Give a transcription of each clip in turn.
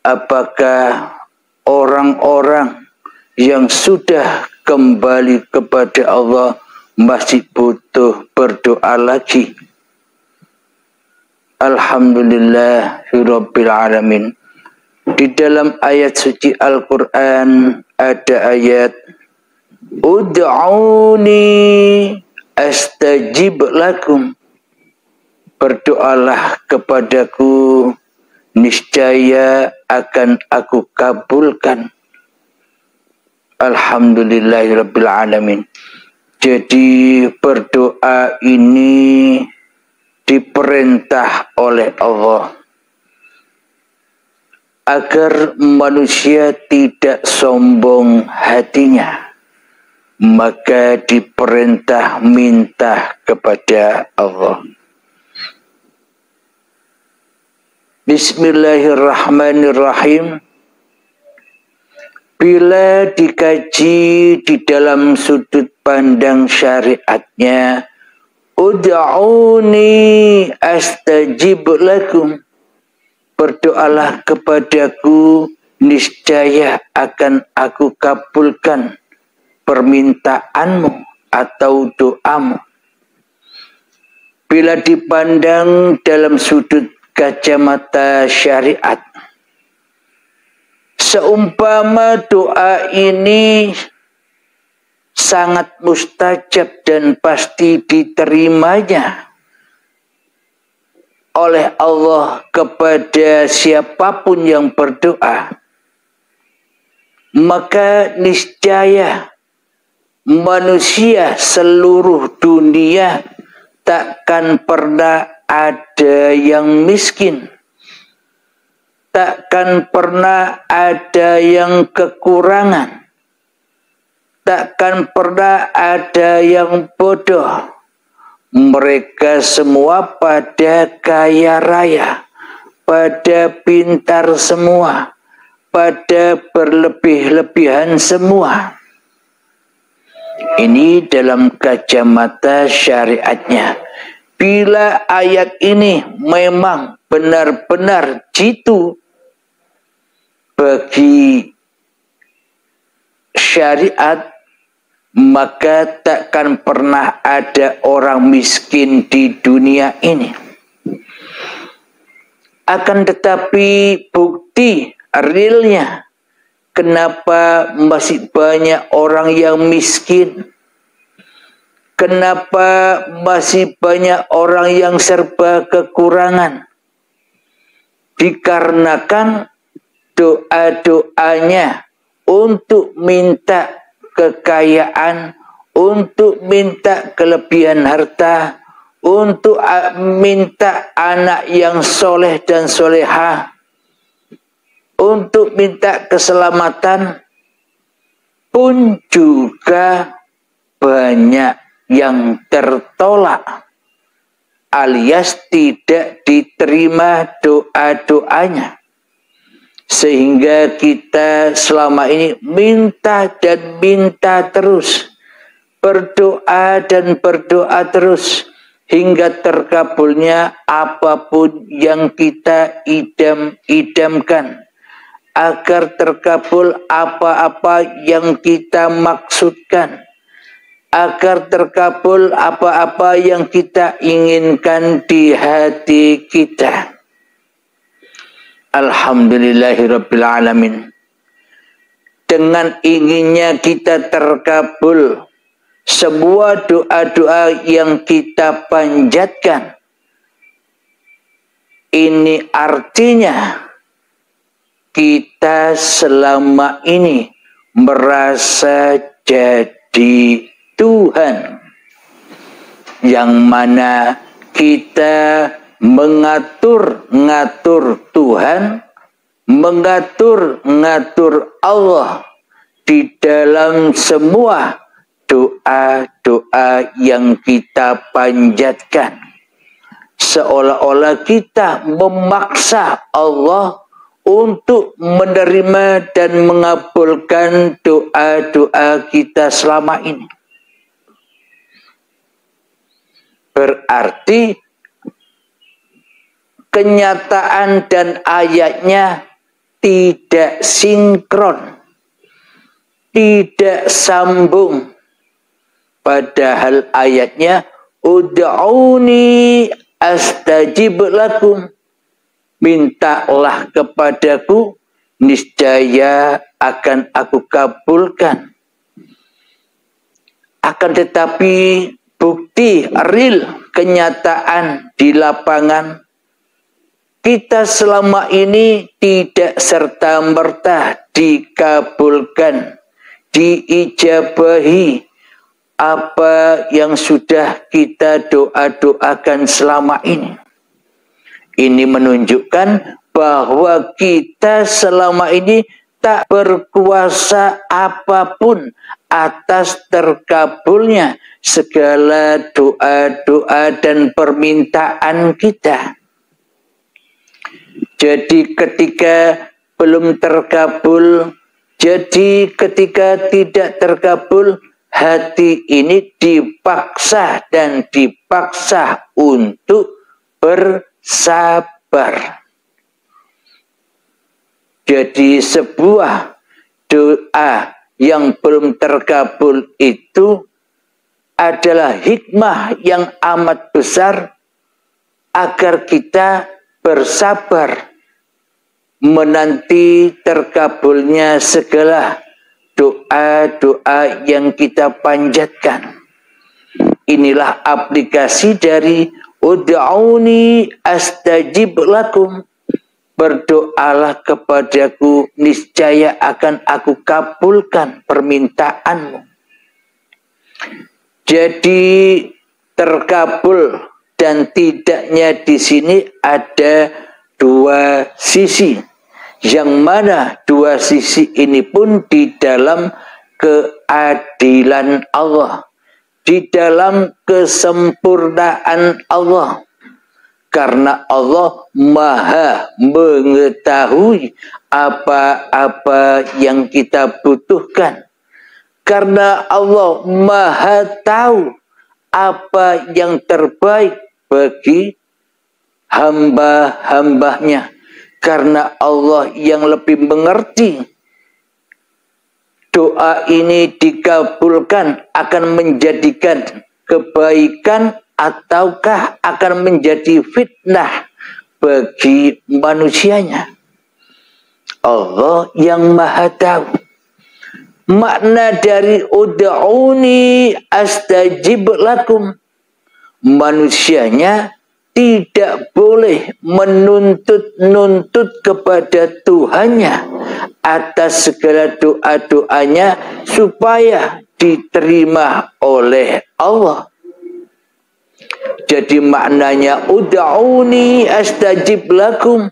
apakah orang-orang yang sudah kembali kepada Allah masih butuh berdoa lagi? Alhamdulillahirabbil alamin. Di dalam ayat suci Al-Quran ada ayat Ud'uni astajib lakum. Berdoalah kepadaku, niscaya akan aku kabulkan. Alhamdulillahirabbil alamin. Jadi berdoa ini diperintah oleh Allah agar manusia tidak sombong hatinya, maka diperintah minta kepada Allah. Bismillahirrahmanirrahim. Bila dikaji di dalam sudut pandang syariatnya, Ud'uni astajib lakum. Berdoalah kepadaku, niscaya akan aku kabulkan permintaanmu atau doamu. Bila dipandang dalam sudut kacamata syariat, seumpama doa ini sangat mustajab dan pasti diterimanya oleh Allah kepada siapapun yang berdoa, maka niscaya manusia seluruh dunia takkan pernah ada yang miskin, takkan pernah ada yang kekurangan, takkan pernah ada yang bodoh. Mereka semua pada kaya raya, pada pintar semua, pada berlebih-lebihan semua. Ini dalam kacamata syariatnya. Bila ayat ini memang benar-benar jitu bagi syariat, maka takkan pernah ada orang miskin di dunia ini. Akan tetapi bukti realnya, kenapa masih banyak orang yang miskin? Kenapa masih banyak orang yang serba kekurangan? Dikarenakan doa-doanya untuk minta kekayaan, untuk minta kelebihan harta, untuk minta anak yang soleh dan soleha, untuk minta keselamatan, pun juga banyak yang tertolak alias tidak diterima doa-doanya. Sehingga kita selama ini minta dan minta terus, berdoa dan berdoa terus, hingga terkabulnya apapun yang kita idam-idamkan, agar terkabul apa-apa yang kita maksudkan, agar terkabul apa-apa yang kita inginkan di hati kita. Alhamdulillahirabbil alamin. Dengan inginnya kita terkabul semua doa-doa yang kita panjatkan, ini artinya kita selama ini merasa jadi Tuhan, yang mana kita mengatur-ngatur Tuhan, mengatur-ngatur Allah di dalam semua doa-doa yang kita panjatkan. Seolah-olah kita memaksa Allah untuk menerima dan mengabulkan doa-doa kita selama ini. Berarti kenyataan dan ayatnya tidak sinkron, tidak sambung. Padahal ayatnya ud'uni astajib lakum, mintalah kepadaku, niscaya akan aku kabulkan. Akan tetapi bukti real, kenyataan di lapangan, kita selama ini tidak serta-merta dikabulkan, diijabahi apa yang sudah kita doa-doakan selama ini. Ini menunjukkan bahwa kita selama ini tak berkuasa apapun atas terkabulnya segala doa-doa dan permintaan kita. Jadi ketika belum terkabul, jadi ketika tidak terkabul, hati ini dipaksa dan dipaksa untuk bersabar. Jadi sebuah doa yang belum terkabul itu adalah hikmah yang amat besar agar kita bersabar menanti terkabulnya segala doa-doa yang kita panjatkan. Inilah aplikasi dari ud'uni astajib lakum. Berdoalah kepadaku, niscaya akan aku kabulkan permintaanmu. Jadi terkabul dan tidaknya di sini ada dua sisi. Yang mana dua sisi ini pun di dalam keadilan Allah, di dalam kesempurnaan Allah. Karena Allah maha mengetahui apa-apa yang kita butuhkan. Karena Allah maha tahu apa yang terbaik bagi hamba-hambanya. Karena Allah yang lebih mengerti, doa ini dikabulkan akan menjadikan kebaikan ataukah akan menjadi fitnah bagi manusianya. Allah yang maha tahu. Makna dari ud'uni astajib lakum, manusianya tidak boleh menuntut kepada Tuhannya atas segala doa-doanya supaya diterima oleh Allah. Jadi maknanya ud'uni astajib lakum,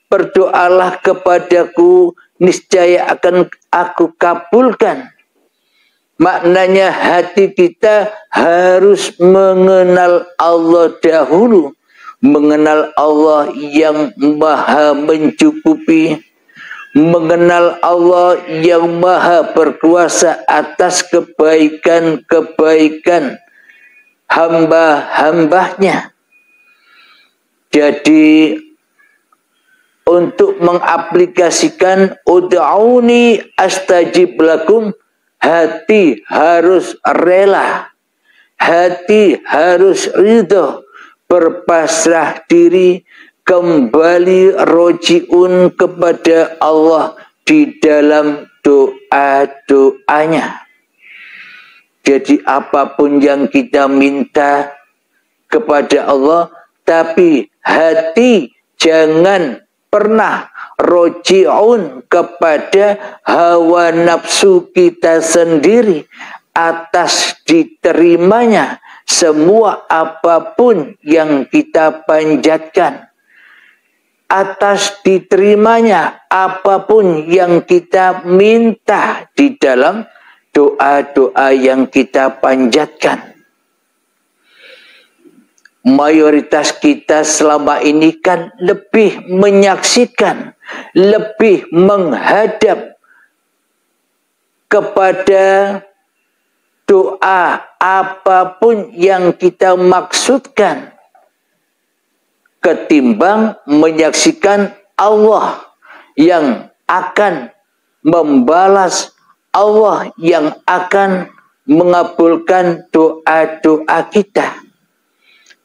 berdoalah kepadaku, niscaya akan aku kabulkan. Maknanya hati kita harus mengenal Allah dahulu, mengenal Allah yang maha mencukupi, mengenal Allah yang maha berkuasa atas kebaikan-kebaikan hamba-hambanya. Jadi untuk mengaplikasikan ud'uni astajib lakum, hati harus rela, hati harus ridho, berpasrah diri, kembali rojiun kepada Allah di dalam doa-doanya. Jadi apapun yang kita minta kepada Allah, tapi hati jangan pernah rojiun kepada hawa nafsu kita sendiri atas diterimanya semua apapun yang kita panjatkan, atas diterimanya apapun yang kita minta di dalam doa-doa yang kita panjatkan. Mayoritas kita selama ini kan lebih menyaksikan, lebih menghadap kepada doa apapun yang kita maksudkan ketimbang menyaksikan Allah yang akan membalas, Allah yang akan mengabulkan doa-doa kita.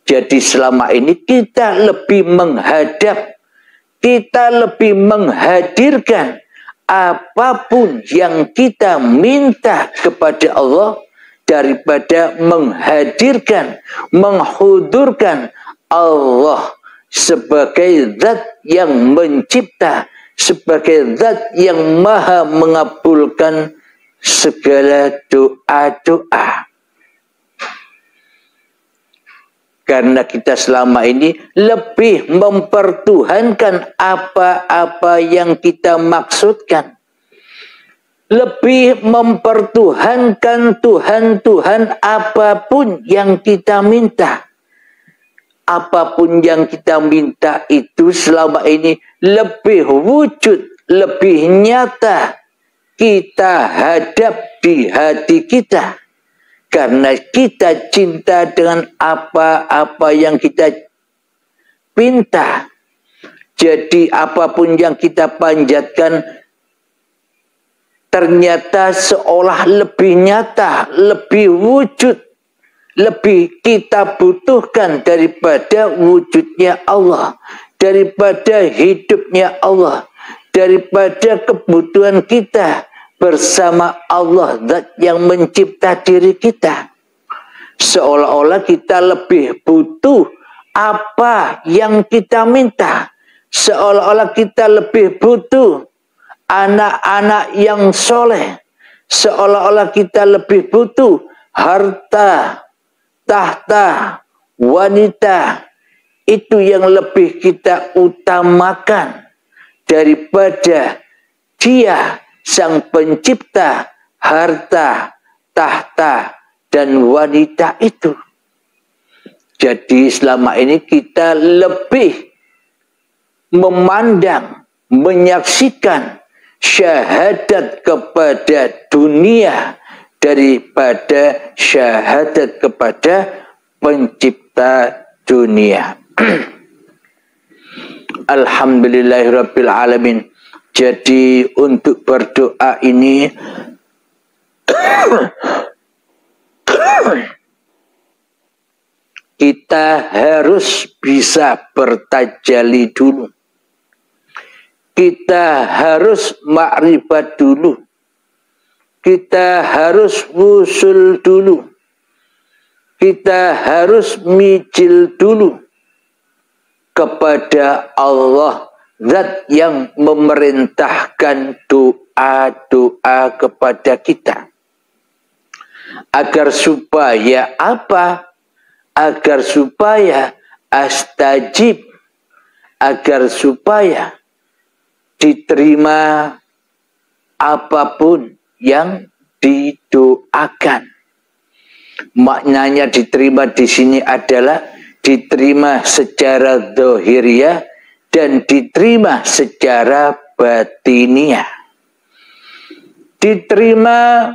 Jadi selama ini kita lebih menghadap, kita lebih menghadirkan apapun yang kita minta kepada Allah daripada menghadirkan, menghudurkan Allah sebagai zat yang mencipta, sebagai zat yang maha mengabulkan segala doa-doa. Karena kita selama ini lebih mempertuhankan apa-apa yang kita maksudkan. Lebih mempertuhankan Tuhan apapun yang kita minta. Apapun yang kita minta itu selama ini lebih wujud, lebih nyata kita hadap di hati kita. Karena kita cinta dengan apa-apa yang kita pinta. Jadi apapun yang kita panjatkan ternyata seolah lebih nyata, lebih wujud, lebih kita butuhkan daripada wujudnya Allah, daripada hidupnya Allah, daripada kebutuhan kita bersama Allah, zat yang mencipta diri kita. Seolah-olah kita lebih butuh apa yang kita minta. Seolah-olah kita lebih butuh anak-anak yang soleh. Seolah-olah kita lebih butuh harta, tahta, wanita. Itu yang lebih kita utamakan daripada Dia Sang Pencipta harta, tahta, dan wanita itu. Jadi selama ini kita lebih memandang, menyaksikan syahadat kepada dunia daripada syahadat kepada Pencipta dunia. Alhamdulillahirabbil alamin. Jadi untuk berdoa ini kita harus bisa bertajalli dulu. Kita harus makrifat dulu. Kita harus wusul dulu. Kita harus mijil dulu kepada Allah, zat yang memerintahkan doa-doa kepada kita. Agar supaya apa? Agar supaya astajib. Agar supaya diterima apapun yang didoakan. Maknanya diterima di sini adalah diterima secara zahiriyah dan diterima secara batiniah. Diterima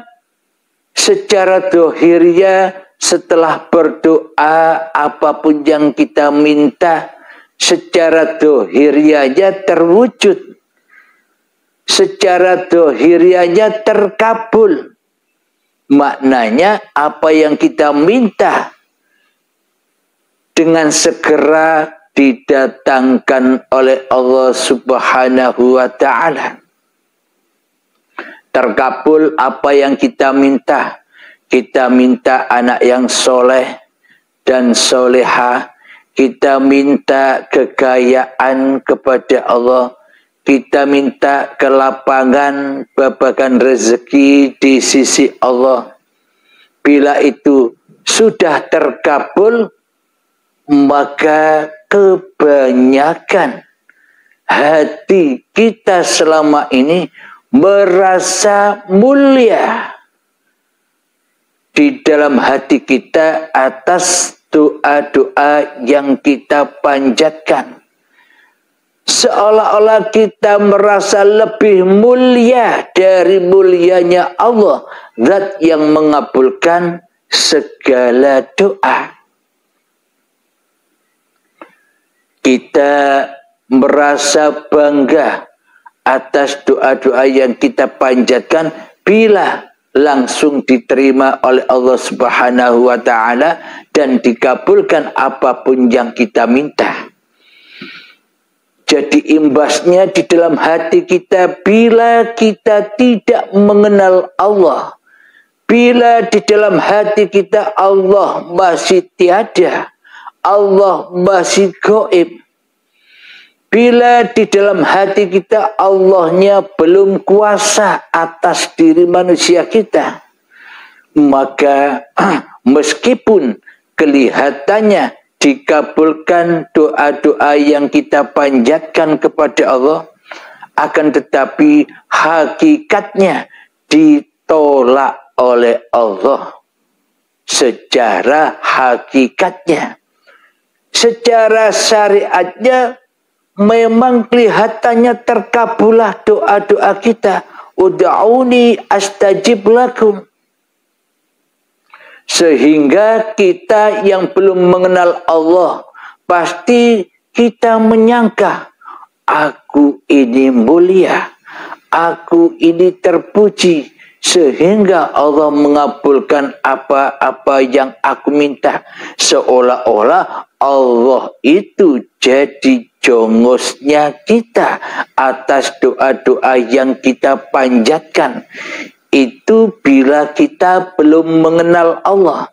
secara zahiriyah setelah berdoa apapun yang kita minta secara zahiriyahnya terwujud. Secara zahiriyahnya terkabul. Maknanya apa yang kita minta dengan segera didatangkan oleh Allah Subhanahu wa ta'ala. Terkabul apa yang kita minta. Kita minta anak yang soleh dan soleha. Kita minta kekayaan kepada Allah. Kita minta kelapangan, babakan rezeki di sisi Allah. Bila itu sudah terkabul, maka kebanyakan hati kita selama ini merasa mulia di dalam hati kita atas doa-doa yang kita panjatkan. Seolah-olah kita merasa lebih mulia dari mulianya Allah, zat yang mengabulkan segala doa. Kita merasa bangga atas doa-doa yang kita panjatkan bila langsung diterima oleh Allah Subhanahu wa taala dan dikabulkan apapun yang kita minta. Jadi imbasnya di dalam hati kita bila kita tidak mengenal Allah, bila di dalam hati kita Allah masih tiada, Allah masih gaib, bila di dalam hati kita Allahnya belum kuasa atas diri manusia kita, maka meskipun kelihatannya dikabulkan doa-doa yang kita panjatkan kepada Allah, akan tetapi hakikatnya ditolak oleh Allah secara hakikatnya. Secara syariatnya memang kelihatannya terkabulah doa-doa kita. Ud'auni astajib lakum. Sehingga kita yang belum mengenal Allah, pasti kita menyangka, aku ini mulia, aku ini terpuji, sehingga Allah mengabulkan apa-apa yang aku minta. Seolah-olah Allah itu jadi jongosnya kita atas doa-doa yang kita panjatkan. Itu bila kita belum mengenal Allah.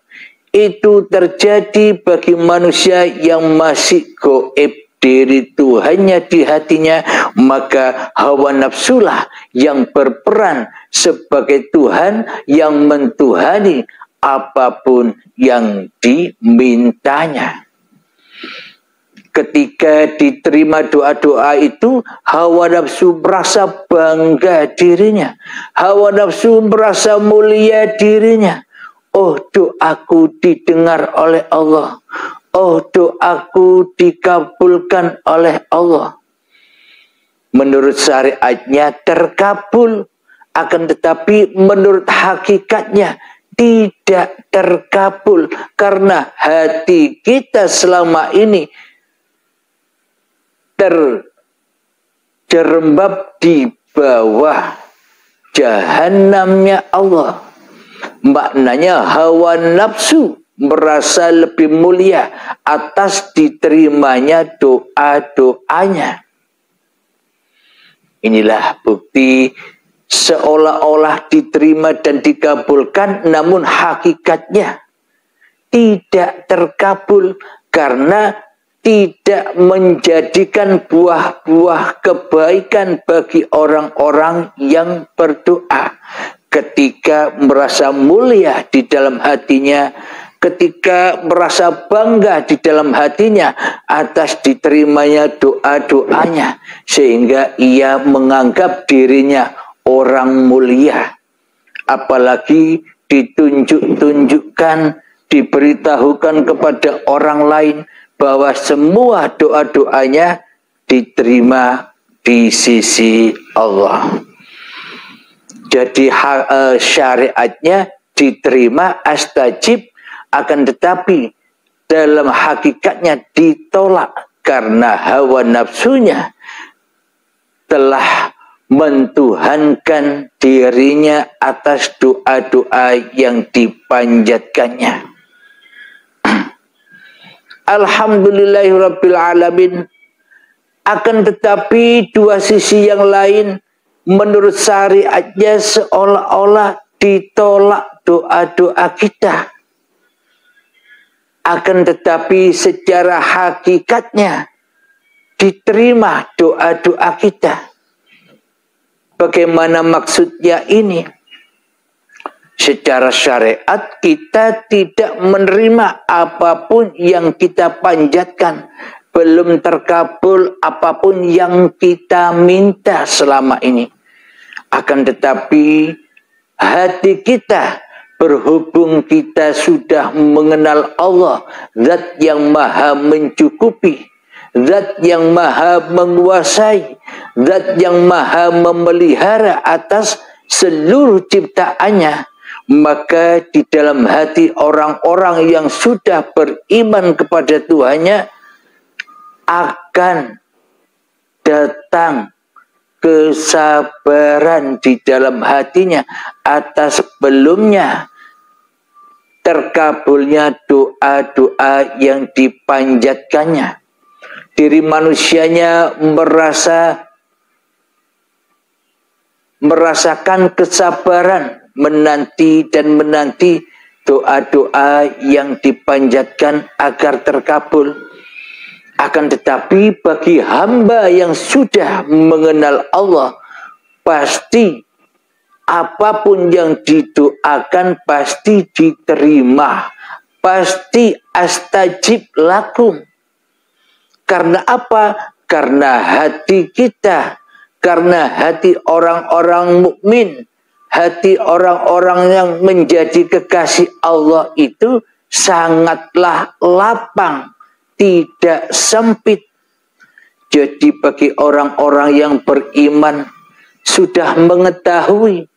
Itu terjadi bagi manusia yang masih gaib diri Tuhannya di hatinya, maka hawa nafsulah yang berperan sebagai Tuhan yang mentuhani apapun yang dimintanya. Ketika diterima doa-doa itu, hawa nafsu merasa bangga dirinya, hawa nafsu merasa mulia dirinya. Oh, doaku didengar oleh Allah, oh, doaku dikabulkan oleh Allah. Menurut syariatnya terkabul, akan tetapi menurut hakikatnya tidak terkabul, karena hati kita selama ini terjerembab di bawah jahanamnya Allah. Maknanya hawa nafsu merasa lebih mulia atas diterimanya doa-doanya. Inilah bukti seolah-olah diterima dan dikabulkan, namun hakikatnya tidak terkabul karena tidak menjadikan buah-buah kebaikan bagi orang-orang yang berdoa. Ketika merasa mulia di dalam hatinya, ketika merasa bangga di dalam hatinya atas diterimanya doa-doanya, sehingga ia menganggap dirinya orang mulia. Apalagi ditunjuk-tunjukkan, diberitahukan kepada orang lain bahwa semua doa-doanya diterima di sisi Allah. Jadi syariatnya diterima astajib, akan tetapi dalam hakikatnya ditolak karena hawa nafsunya telah mentuhankan dirinya atas doa-doa yang dipanjatkannya. Alhamdulillahirabbil alamin. Akan tetapi dua sisi yang lain menurut syariatnya seolah-olah ditolak doa-doa kita. Akan tetapi secara hakikatnya diterima doa-doa kita. Bagaimana maksudnya ini? Secara syariat kita tidak menerima apapun yang kita panjatkan, belum terkabul apapun yang kita minta selama ini. Akan tetapi hati kita, berhubung kita sudah mengenal Allah, zat yang maha mencukupi, zat yang maha menguasai, zat yang maha memelihara atas seluruh ciptaannya, maka di dalam hati orang-orang yang sudah beriman kepada Tuhannya akan datang kesabaran di dalam hatinya atas belumnya terkabulnya doa-doa yang dipanjatkannya. Diri manusianya merasakan kesabaran menanti doa-doa yang dipanjatkan agar terkabul. Akan tetapi bagi hamba yang sudah mengenal Allah, pasti apapun yang didoakan pasti diterima, pasti astajib lakum. Karena apa? Karena hati kita, karena hati orang-orang mukmin, hati orang-orang yang menjadi kekasih Allah itu sangatlah lapang, tidak sempit. Jadi bagi orang-orang yang beriman sudah mengetahui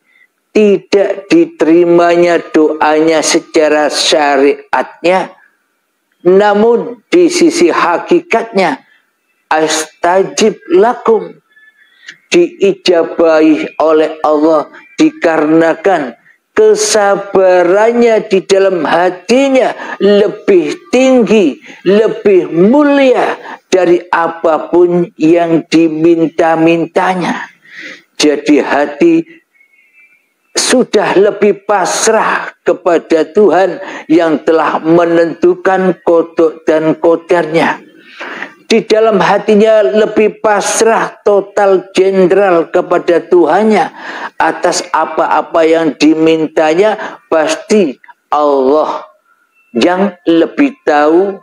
tidak diterimanya doanya secara syariatnya, namun di sisi hakikatnya astajib lakum, diijabahi oleh Allah dikarenakan kesabarannya di dalam hatinya lebih tinggi, lebih mulia dari apapun yang diminta-mintanya. Jadi hati sudah lebih pasrah kepada Tuhan yang telah menentukan kodok dan qadarnya. Di dalam hatinya lebih pasrah total jenderal kepada Tuhannya. Atas apa-apa yang dimintanya pasti Allah yang lebih tahu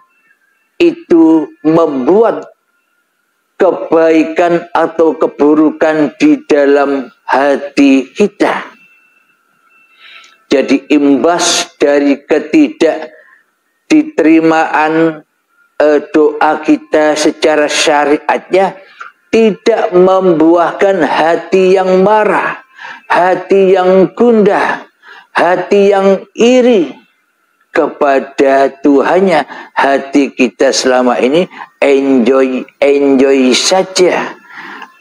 itu membuat kebaikan atau keburukan di dalam hati kita. Jadi imbas dari ketidak diterimaan doa kita secara syariatnya tidak membuahkan hati yang marah, hati yang gundah, hati yang iri kepada Tuhannya. Hati kita selama ini enjoy saja.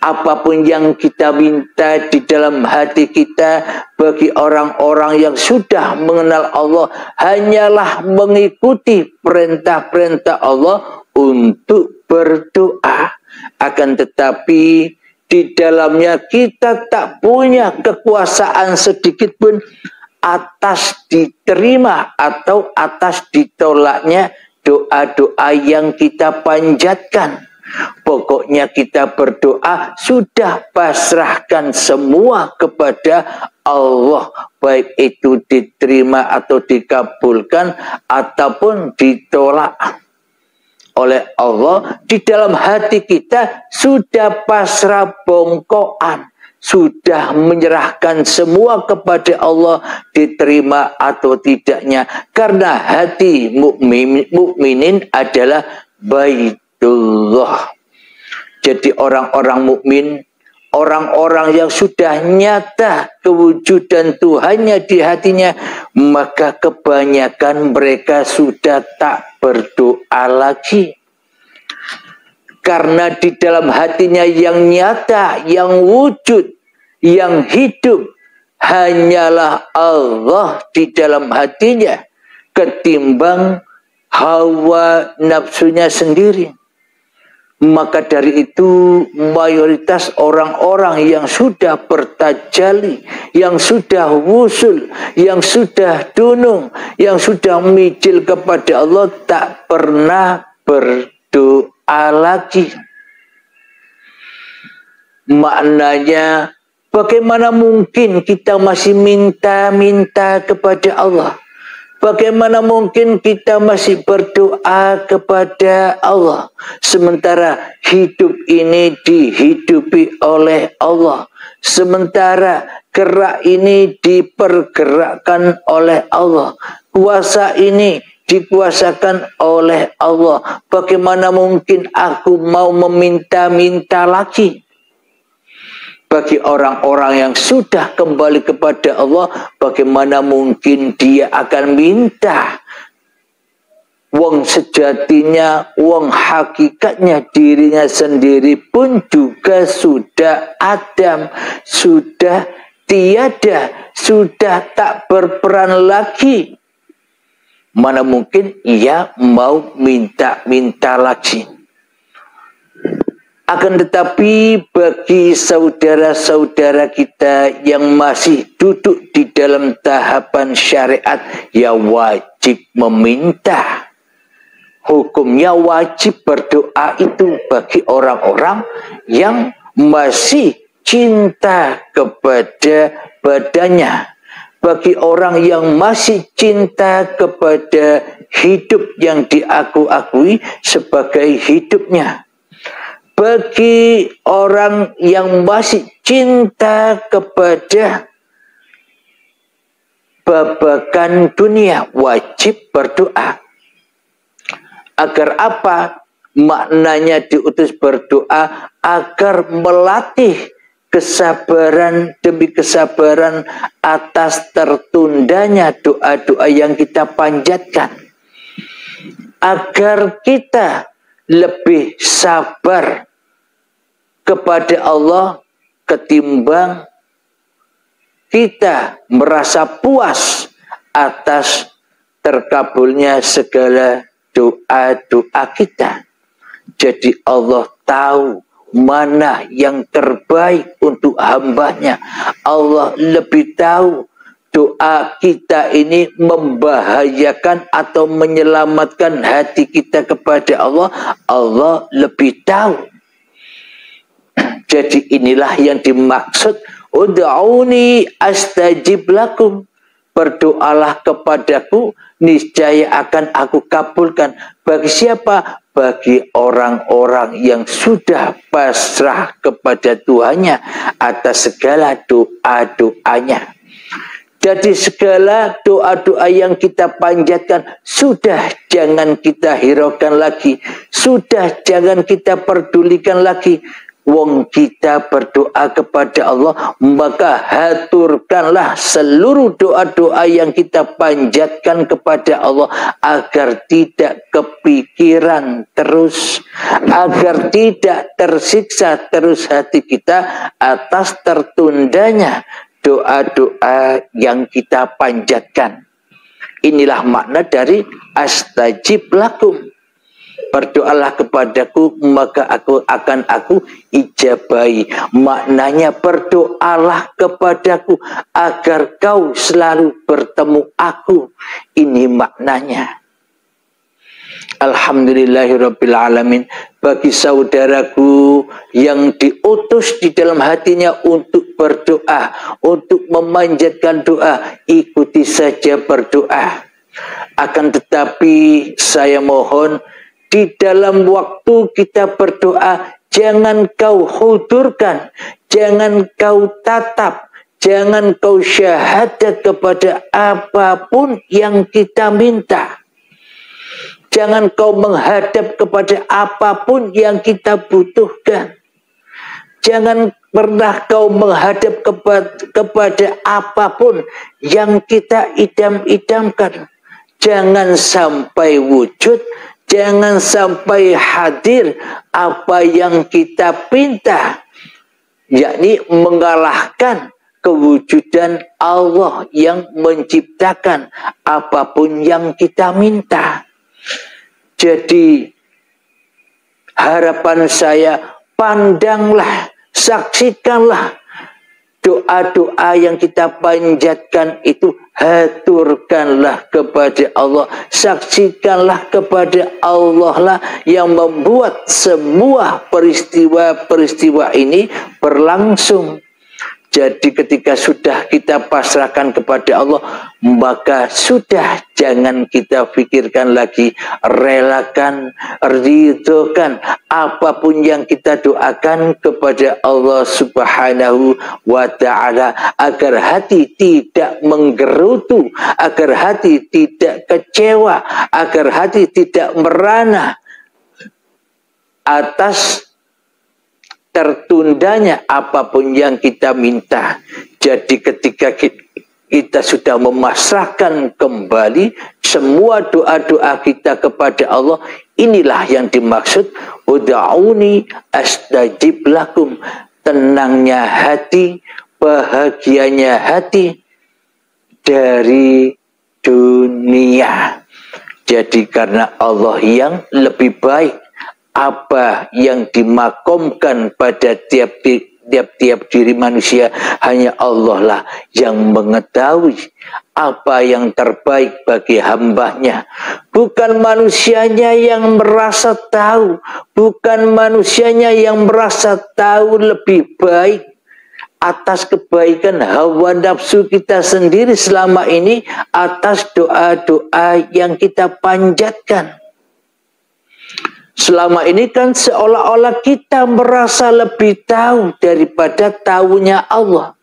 Apapun yang kita minta di dalam hati kita bagi orang-orang yang sudah mengenal Allah hanyalah mengikuti perintah-perintah Allah untuk berdoa. Akan tetapi di dalamnya kita tak punya kekuasaan sedikit pun atas diterima atau atas ditolaknya doa-doa yang kita panjatkan. Pokoknya kita berdoa sudah pasrahkan semua kepada Allah, baik itu diterima atau dikabulkan ataupun ditolak oleh Allah. Di dalam hati kita sudah pasrah bongkoan, sudah menyerahkan semua kepada Allah, diterima atau tidaknya. Karena hati mukminin adalah baitullah. Jadi orang-orang mukmin, orang-orang yang sudah nyata kewujudan Tuhannya di hatinya, maka kebanyakan mereka sudah tak berdoa lagi. Karena di dalam hatinya yang nyata, yang wujud, yang hidup hanyalah Allah di dalam hatinya ketimbang hawa nafsunya sendiri. Maka dari itu mayoritas orang-orang yang sudah bertajalli, yang sudah wusul, yang sudah dunung, yang sudah mijil kepada Allah tak pernah berdoa lagi. Maknanya bagaimana mungkin kita masih minta-minta kepada Allah? Bagaimana mungkin kita masih berdoa kepada Allah sementara hidup ini dihidupi oleh Allah, sementara gerak ini dipergerakkan oleh Allah, kuasa ini dikuasakan oleh Allah. Bagaimana mungkin aku mau meminta-minta lagi? Bagi orang-orang yang sudah kembali kepada Allah, bagaimana mungkin dia akan Wong sejatinya, wong hakikatnya dirinya sendiri pun juga sudah adam, sudah tiada, sudah tak berperan lagi. Mana mungkin ia mau minta-minta lagi. Akan tetapi bagi saudara-saudara kita yang masih duduk di dalam tahapan syariat, ya wajib meminta. Hukumnya wajib berdoa itu bagi orang-orang yang masih cinta kepada badannya, bagi orang yang masih cinta kepada hidup yang diakui sebagai hidupnya, bagi orang yang masih cinta kepada babakan dunia, wajib berdoa. Agar apa? Maknanya diutus berdoa agar melatih kesabaran demi kesabaran atas tertundanya doa-doa yang kita panjatkan. Agar kita lebih sabar kepada Allah ketimbang kita merasa puas atas terkabulnya segala doa-doa kita. Jadi Allah tahu mana yang terbaik untuk hambanya. Allah lebih tahu doa kita ini membahayakan atau menyelamatkan hati kita kepada Allah. Allah lebih tahu. Jadi inilah yang dimaksud ud'uni astajib lakum. Berdoalah kepadaku, niscaya akan aku kabulkan. Bagi siapa? Bagi orang-orang yang sudah pasrah kepada Tuhannya atas segala doa-doanya. Jadi segala doa-doa yang kita panjatkan, sudah jangan kita hiraukan lagi. Sudah jangan kita pedulikan lagi. Wong kita berdoa kepada Allah, maka haturkanlah seluruh doa-doa yang kita panjatkan kepada Allah agar tidak kepikiran terus, agar tidak tersiksa terus hati kita atas tertundanya doa-doa yang kita panjatkan. Inilah makna dari astajib lakum. Berdoalah kepadaku, maka aku ijabai. Maknanya berdoalah kepadaku agar kau selalu bertemu aku. Ini maknanya. Alhamdulillahirrabbilalamin. Bagi saudaraku yang diutus di dalam hatinya untuk berdoa, untuk memanjatkan doa, ikuti saja berdoa. Akan tetapi saya mohon, di dalam waktu kita berdoa, jangan kau hudurkan, jangan kau tatap, jangan kau syahadat kepada apapun yang kita minta. Jangan kau menghadap kepada apapun yang kita butuhkan. Jangan pernah kau menghadap kepada apapun yang kita idam-idamkan. Jangan sampai wujud, jangan sampai hadir apa yang kita pinta, yakni mengalahkan kewujudan Allah yang menciptakan apapun yang kita minta. Jadi harapan saya, pandanglah, saksikanlah doa-doa yang kita panjatkan itu, haturkanlah kepada Allah, saksikanlah kepada Allah lah yang membuat semua peristiwa-peristiwa ini berlangsung. Jadi ketika sudah kita pasrahkan kepada Allah, maka sudah jangan kita pikirkan lagi, relakan, ridhokan apapun yang kita doakan kepada Allah Subhanahu wa ta'ala, agar hati tidak menggerutu, agar hati tidak kecewa, agar hati tidak merana atas tertundanya apapun yang kita minta. Jadi ketika kita sudah memasrahkan kembali semua doa-doa kita kepada Allah. Inilah yang dimaksud ud'auni astajib lakum. Tenangnya hati, bahagianya hati dari dunia. Jadi karena Allah yang lebih baik, apa yang dimakomkan pada tiap-tiap diri manusia hanya Allah lah yang mengetahui apa yang terbaik bagi hambanya. Bukan manusianya yang merasa tahu, bukan manusianya yang merasa tahu lebih baik atas kebaikan hawa nafsu kita sendiri selama ini, atas doa-doa yang kita panjatkan. Selama ini kan seolah-olah kita merasa lebih tahu daripada tahunya Allah.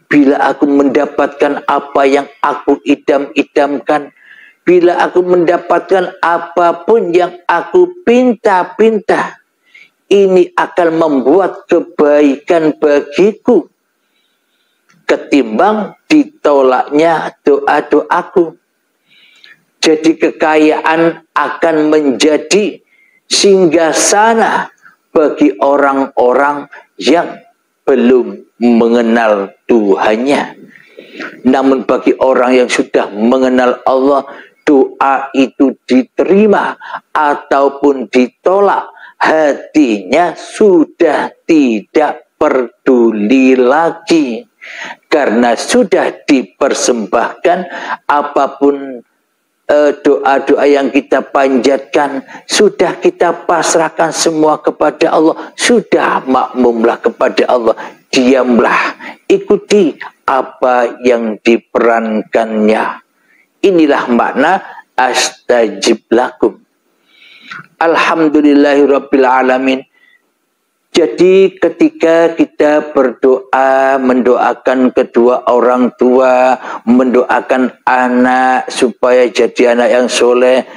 Bila aku mendapatkan apa yang aku idam-idamkan, bila aku mendapatkan apapun yang aku pinta-pinta, ini akan membuat kebaikan bagiku ketimbang ditolaknya doa-doaku. Jadi kekayaan akan menjadi singgasana bagi orang-orang yang belum mengenal Tuhannya. Namun bagi orang yang sudah mengenal Allah, doa itu diterima ataupun ditolak, hatinya sudah tidak peduli lagi. Karena sudah dipersembahkan apapun doa-doa yang kita panjatkan, sudah kita pasrahkan semua kepada Allah. Sudah makmumlah kepada Allah. Diamlah, ikuti apa yang diperankannya. Inilah makna astajib lakum. Alhamdulillahirabbil alamin. Jadi ketika kita berdoa, mendoakan kedua orang tua, mendoakan anak supaya jadi anak yang soleh,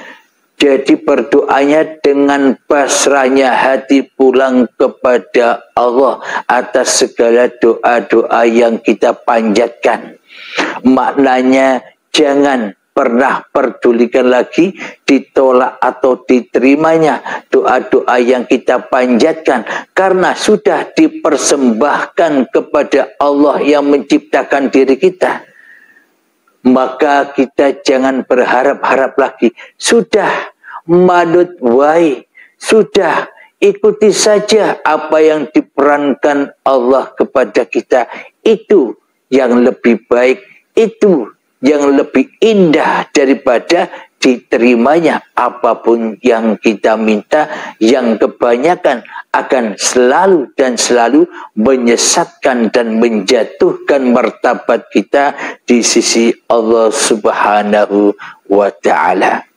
jadi berdoanya dengan pasrahnya hati pulang kepada Allah atas segala doa-doa yang kita panjatkan. Maknanya jangan pernah pedulikan lagi ditolak atau diterimanya doa-doa yang kita panjatkan, karena sudah dipersembahkan kepada Allah yang menciptakan diri kita. Maka kita jangan berharap-harap lagi. Sudah manut wae, sudah ikuti saja apa yang diperankan Allah kepada kita. Itu yang lebih baik, itu yang lebih indah daripada diterimanya apapun yang kita minta, yang kebanyakan akan selalu dan selalu menyesatkan dan menjatuhkan martabat kita di sisi Allah Subhanahu wa ta'ala.